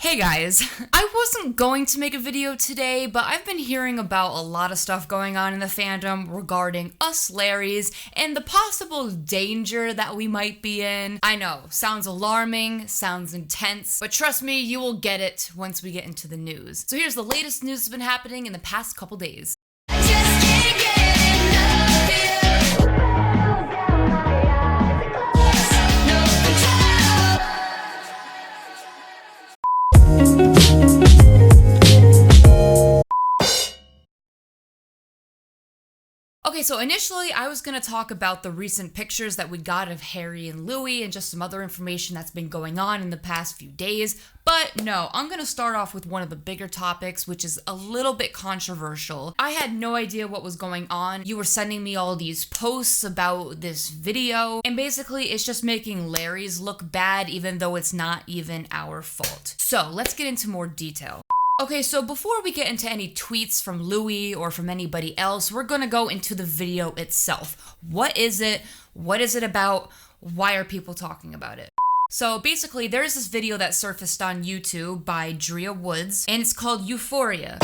Hey guys, I wasn't going to make a video today, but I've been hearing about a lot of stuff going on in the fandom regarding us Larrys and the possible danger that we might be in. I know, sounds alarming, sounds intense, but trust me, you will get it once we get into the news. So here's the latest news that's been happening in the past couple days. Okay, so initially I was gonna talk about the recent pictures that we got of Harry and Louis and just some other information that's been going on in the past few days, but no, I'm gonna start off with one of the bigger topics, which is a little bit controversial. I had no idea what was going on. You were sending me all these posts about this video, and basically it's just making Larry's look bad even though it's not even our fault. So let's get into more detail. Okay, so before we get into any tweets from Louis or from anybody else, we're gonna go into the video itself. What is it? What is it about? Why are people talking about it? So basically, there's this video that surfaced on YouTube by Drea Woods, and it's called Euphoria.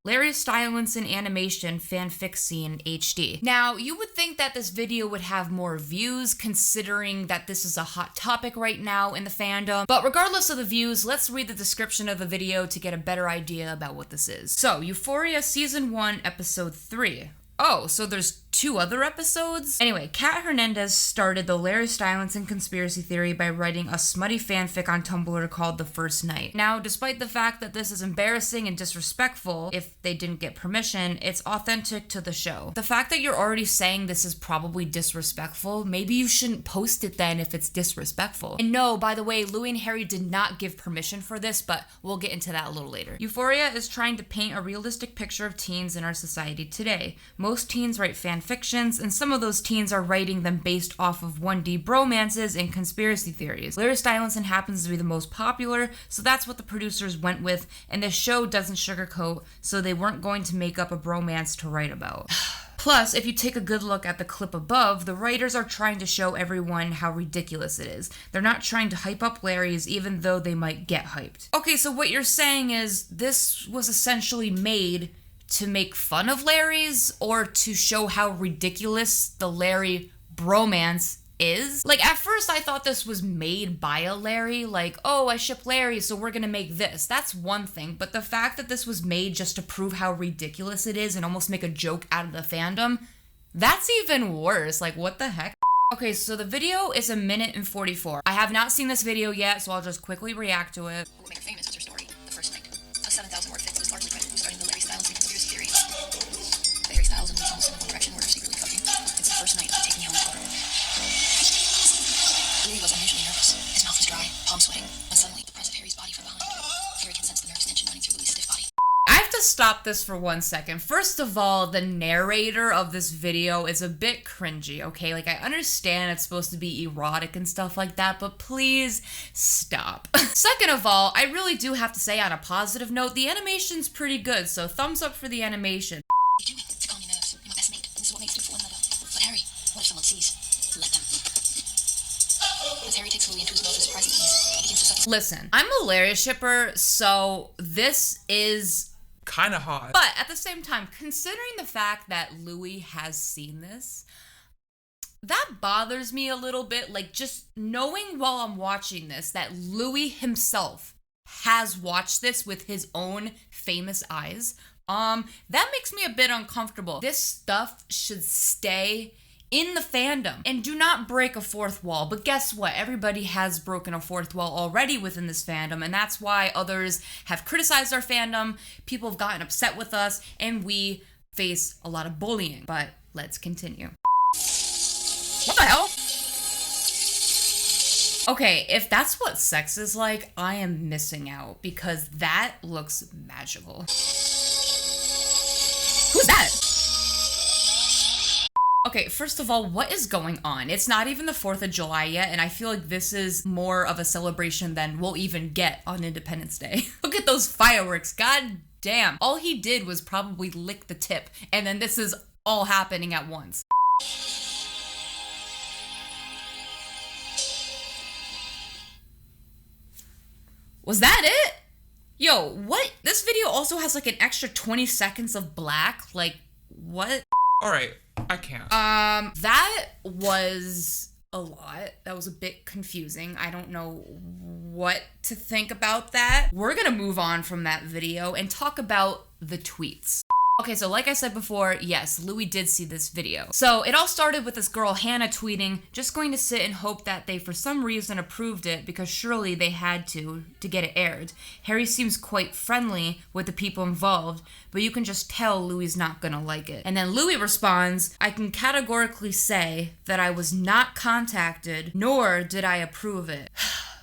Larry Stylinson animation fanfic scene HD. Now, you would think that this video would have more views considering that this is a hot topic right now in the fandom, but regardless of the views, let's read the description of the video to get a better idea about what this is. So, Euphoria Season 1, Episode 3. Oh, so there's 2 other episodes? Anyway, Kat Hernandez started the Larry Stylinson conspiracy theory by writing a smutty fanfic on Tumblr called The First Night. Now, despite the fact that this is embarrassing and disrespectful, if they didn't get permission, it's authentic to the show. The fact that you're already saying this is probably disrespectful, maybe you shouldn't post it then if it's disrespectful. And no, by the way, Louis and Harry did not give permission for this, but we'll get into that a little later. Euphoria is trying to paint a realistic picture of teens in our society today. Most teens write fanfictions, and some of those teens are writing them based off of 1D bromances and conspiracy theories. Larry Stylinson happens to be the most popular, so that's what the producers went with, and the show doesn't sugarcoat, so they weren't going to make up a bromance to write about. Plus, if you take a good look at the clip above, the writers are trying to show everyone how ridiculous it is. They're not trying to hype up Larry's, even though they might get hyped. Okay, so what you're saying is this was essentially made to make fun of Larry's or to show how ridiculous the Larry bromance is? Like, at first I thought this was made by a Larry, like, oh, I ship Larry, so we're gonna make this. That's one thing, but the fact that this was made just to prove how ridiculous it is and almost make a joke out of the fandom, that's even worse. Like, what the heck? Okay, so the video is 1 minute and 44. I have not seen this video yet, so I'll just quickly react to it. What will make her famous was her story, The First Night. A 7,000 word fic was largely written starting the Larry Stylinson conspiracy theory. The Harry Styles and Louis almost in one direction were secretly fucking. It's the first night of taking me home to Colorado. Louis was unusually nervous. His mouth was dry, palm sweating, when suddenly the press of Harry's body from behind. Harry can sense the nervous tension running through Louis' stiff body. I have to stop this for 1 second. First of all, the narrator of this video is a bit cringy, okay? Like, I understand it's supposed to be erotic and stuff like that, but please stop. Second of all, I really do have to say on a positive note, the animation's pretty good, so thumbs up for the animation. You do it to calm your nerves. You're my best mate. This is what makes you fall in love. But Harry, what if someone sees? Let them. As Harry takes Louis into his mouth with surprising ease, he begins to suck. Listen, I'm a Larry shipper, so this is kind of hot. But at the same time, considering the fact that Louis has seen this, that bothers me a little bit. Like, just knowing while I'm watching this that Louis himself has watched this with his own famous eyes, that makes me a bit uncomfortable. This stuff should stay in the fandom and do not break a fourth wall. But guess what? Everybody has broken a fourth wall already within this fandom, and that's why others have criticized our fandom, people have gotten upset with us, and we face a lot of bullying. But let's continue. What the hell? Okay, if that's what sex is like, I am missing out because that looks magical. Who's that? Okay, first of all, what is going on? It's not even the 4th of July yet, and I feel like this is more of a celebration than we'll even get on Independence Day. Look at those fireworks, god damn. All he did was probably lick the tip, and then this is all happening at once. Was that it? Yo, what? This video also has like an extra 20 seconds of black. Like, what? Alright, I can't. That was a lot. That was a bit confusing. I don't know what to think about that. We're gonna move on from that video and talk about the tweets. Okay, so like I said before, yes, Louis did see this video. So it all started with this girl, Hannah, tweeting, just going to sit and hope that they for some reason approved it because surely they had to get it aired. Harry seems quite friendly with the people involved, but you can just tell Louis's not gonna like it. And then Louis responds, I can categorically say that I was not contacted, nor did I approve it.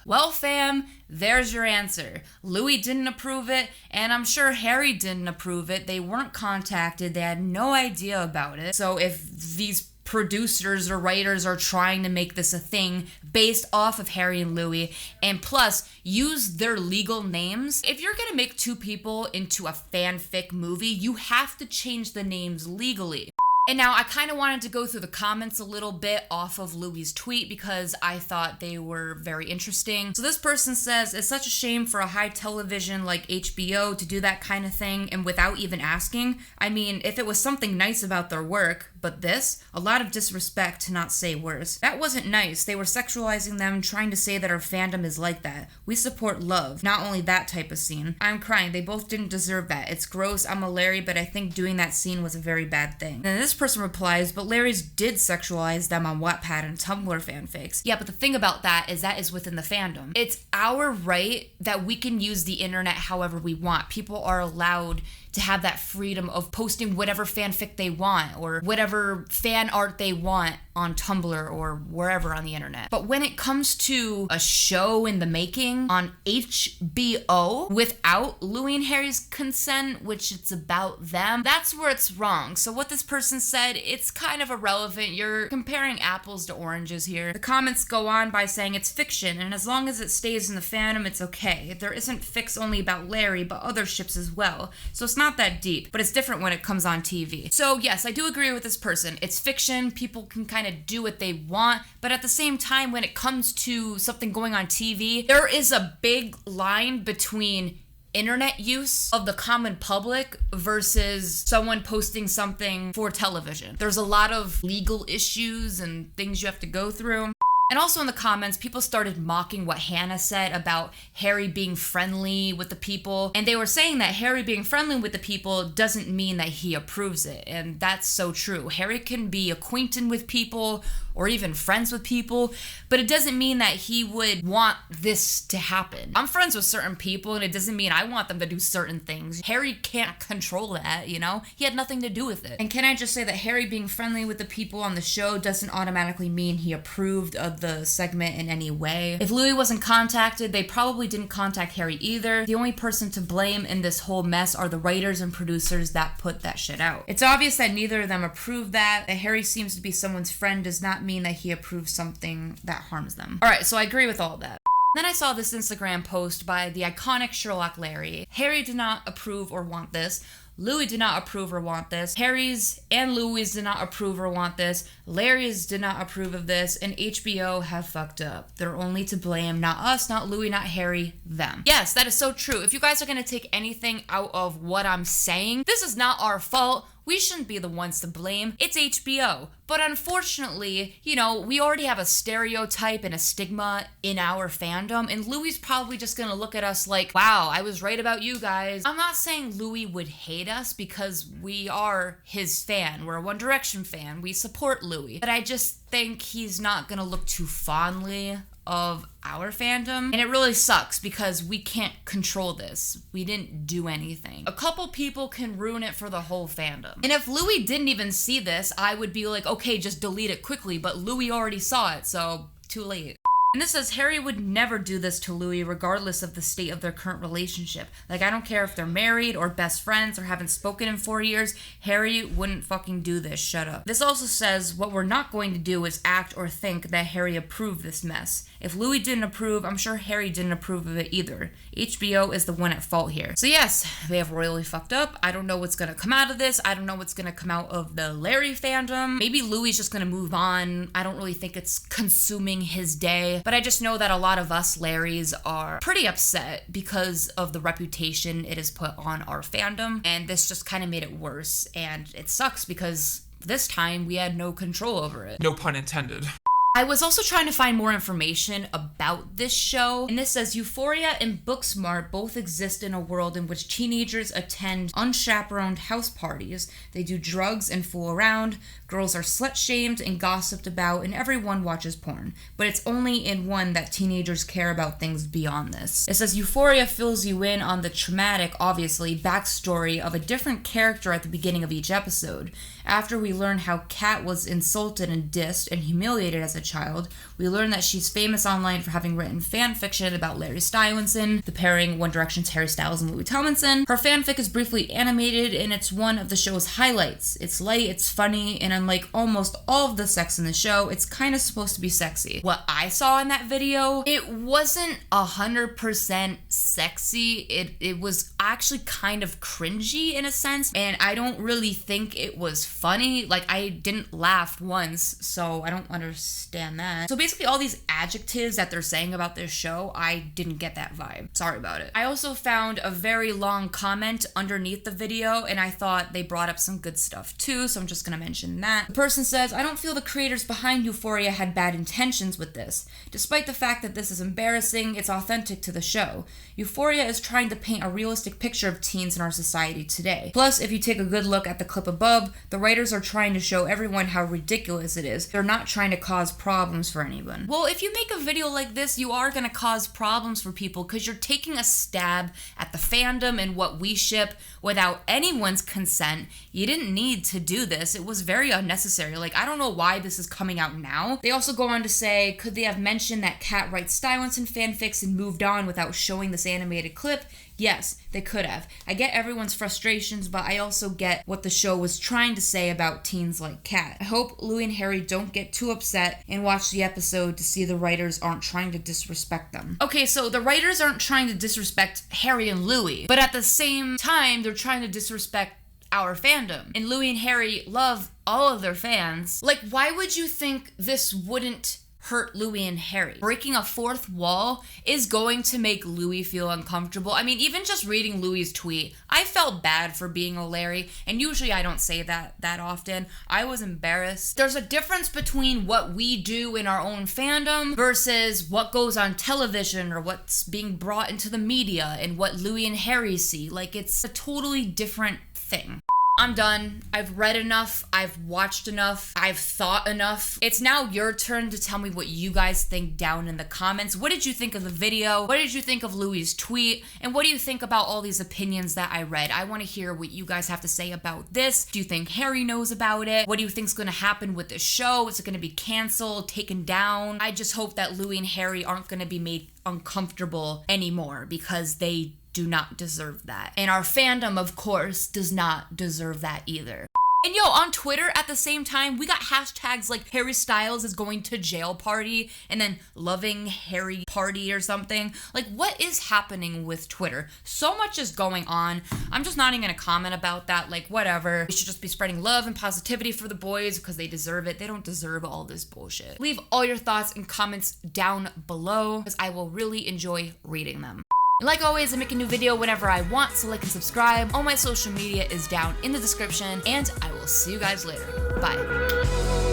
Well, fam, there's your answer. Louis didn't approve it, and I'm sure Harry didn't approve it. They weren't contacted. They had no idea about it. So if these producers or writers are trying to make this a thing based off of Harry and Louis, and plus use their legal names, if you're gonna make two people into a fanfic movie, you have to change the names legally. And now I kind of wanted to go through the comments a little bit off of Louis' tweet because I thought they were very interesting. So this person says, it's such a shame for a high television like HBO to do that kind of thing and without even asking. I mean, if it was something nice about their work, but this, a lot of disrespect to not say worse. That wasn't nice. They were sexualizing them, trying to say that our fandom is like that. We support love, not only that type of scene. I'm crying. They both didn't deserve that. It's gross. I'm a Larry, but I think doing that scene was a very bad thing. And this person replies, but Larry's did sexualize them on Wattpad and Tumblr fanfics. Yeah, but the thing about that is within the fandom. It's our right that we can use the internet however we want. People are allowed to have that freedom of posting whatever fanfic they want or whatever fan art they want on Tumblr or wherever on the internet. But when it comes to a show in the making on HBO without Louis and Harry's consent, which it's about them, that's where it's wrong. So what this person said, it's kind of irrelevant. You're comparing apples to oranges here. The comments go on by saying it's fiction, and as long as it stays in the fandom, it's okay. There isn't fics only about Larry, but other ships as well. So it's not that deep, but it's different when it comes on TV. So yes, I do agree with this person. It's fiction. People can kind of do what they want, but at the same time, when it comes to something going on TV, there is a big line between internet use of the common public versus someone posting something for television. There's a lot of legal issues and things you have to go through. And also in the comments, people started mocking what Hannah said about Harry being friendly with the people. And they were saying that Harry being friendly with the people doesn't mean that he approves it. And that's so true. Harry can be acquainted with people or even friends with people, but it doesn't mean that he would want this to happen. I'm friends with certain people, and it doesn't mean I want them to do certain things. Harry can't control that, you know? He had nothing to do with it. And can I just say that Harry being friendly with the people on the show doesn't automatically mean he approved of the segment in any way. If Louis wasn't contacted, they probably didn't contact Harry either. The only person to blame in this whole mess are the writers and producers that put that shit out. It's obvious that neither of them approved that. That Harry seems to be someone's friend does not mean that he approves something that harms them. Alright, so I agree with all of that. Then I saw this Instagram post by the iconic Sherlock Larry. Harry did not approve or want this. Louis did not approve or want this. Harry's and Louis did not approve or want this. Larry's did not approve of this. And HBO have fucked up. They're only to blame. Not us, not Louis, not Harry, them. Yes, that is so true. If you guys are going to take anything out of what I'm saying, this is not our fault. We shouldn't be the ones to blame. It's HBO. But unfortunately, you know, we already have a stereotype and a stigma in our fandom, and Louis probably just gonna look at us like, wow, I was right about you guys. I'm not saying Louis would hate us because we are his fan. We're a One Direction fan. We support Louis. But I just think he's not gonna look too fondly of our fandom, and it really sucks because we can't control this. We didn't do anything. A couple people can ruin it for the whole fandom. And if Louis didn't even see this, I would be like, okay, just delete it quickly, but Louis already saw it, so too late. And this says, Harry would never do this to Louis regardless of the state of their current relationship. Like, I don't care if they're married or best friends or haven't spoken in 4 years, Harry wouldn't fucking do this, shut up. This also says, what we're not going to do is act or think that Harry approved this mess. If Louis didn't approve, I'm sure Harry didn't approve of it either. HBO is the one at fault here. So yes, they have royally fucked up. I don't know what's gonna come out of this. I don't know what's gonna come out of the Larry fandom. Maybe Louis is just gonna move on. I don't really think it's consuming his day. say, but I just know that a lot of us Larrys are pretty upset because of the reputation it has put on our fandom, and this just kind of made it worse, and it sucks because this time we had no control over it. No pun intended. I was also trying to find more information about this show, and this says Euphoria and Booksmart both exist in a world in which teenagers attend unchaperoned house parties. They do drugs and fool around, girls are slut-shamed and gossiped about, and everyone watches porn. But it's only in one that teenagers care about things beyond this. It says Euphoria fills you in on the traumatic, obviously, backstory of a different character at the beginning of each episode. After we learn how Kat was insulted and dissed and humiliated as a child, we learn that she's famous online for having written fan fiction about Larry Stylinson, the pairing One Direction's Harry Styles and Louis Tomlinson. Her fanfic is briefly animated, and it's one of the show's highlights. It's light, it's funny, and unlike almost all of the sex in the show, it's kind of supposed to be sexy. What I saw in that video, it wasn't 100% sexy. It was actually kind of cringy in a sense, and I don't really think it was funny. Like, I didn't laugh once, so I don't understand that. So basically all these adjectives that they're saying about this show, I didn't get that vibe. Sorry about it. I also found a very long comment underneath the video, and I thought they brought up some good stuff too, so I'm just gonna mention that. The person says, I don't feel the creators behind Euphoria had bad intentions with this. Despite the fact that this is embarrassing, it's authentic to the show. Euphoria is trying to paint a realistic picture of teens in our society today. Plus, if you take a good look at the clip above, the writers are trying to show everyone how ridiculous it is. They're not trying to cause problems for anyone. Well, if you make a video like this, you are gonna cause problems for people because you're taking a stab at the fandom and what we ship without anyone's consent. You didn't need to do this. It was very unnecessary. Like, I don't know why this is coming out now. They also go on to say, could they have mentioned that Kat writes Stylinson fanfics and moved on without showing this animated clip? Yes, they could have. I get everyone's frustrations, but I also get what the show was trying to say about teens like Kat. I hope Louis and Harry don't get too upset and watch the episode to see the writers aren't trying to disrespect them. Okay, so the writers aren't trying to disrespect Harry and Louis, but at the same time, they're trying to disrespect our fandom. And Louis and Harry love all of their fans. Like, why would you think this wouldn't hurt Louis and Harry? Breaking a fourth wall is going to make Louis feel uncomfortable. I mean, even just reading Louis's tweet, I felt bad for being a Larry, and usually I don't say that often. I was embarrassed. There's a difference between what we do in our own fandom versus what goes on television or what's being brought into the media and what Louis and Harry see. Like, it's a totally different thing. I'm done. I've read enough. I've watched enough. I've thought enough. It's now your turn to tell me what you guys think down in the comments. What did you think of the video? What did you think of Louis's tweet? And what do you think about all these opinions that I read? I want to hear what you guys have to say about this. Do you think Harry knows about it? What do you think's going to happen with this show? Is it going to be canceled, taken down? I just hope that Louis and Harry aren't going to be made uncomfortable anymore because they do not deserve that. And our fandom, of course, does not deserve that either. And yo, on Twitter at the same time, we got hashtags like Harry Styles is going to jail party and then loving Harry party or something. Like, what is happening with Twitter? So much is going on. I'm just not even gonna comment about that. Like, whatever. We should just be spreading love and positivity for the boys because they deserve it. They don't deserve all this bullshit. Leave all your thoughts and comments down below because I will really enjoy reading them. And like always, I make a new video whenever I want, so like and subscribe. All my social media is down in the description, and I will see you guys later. Bye.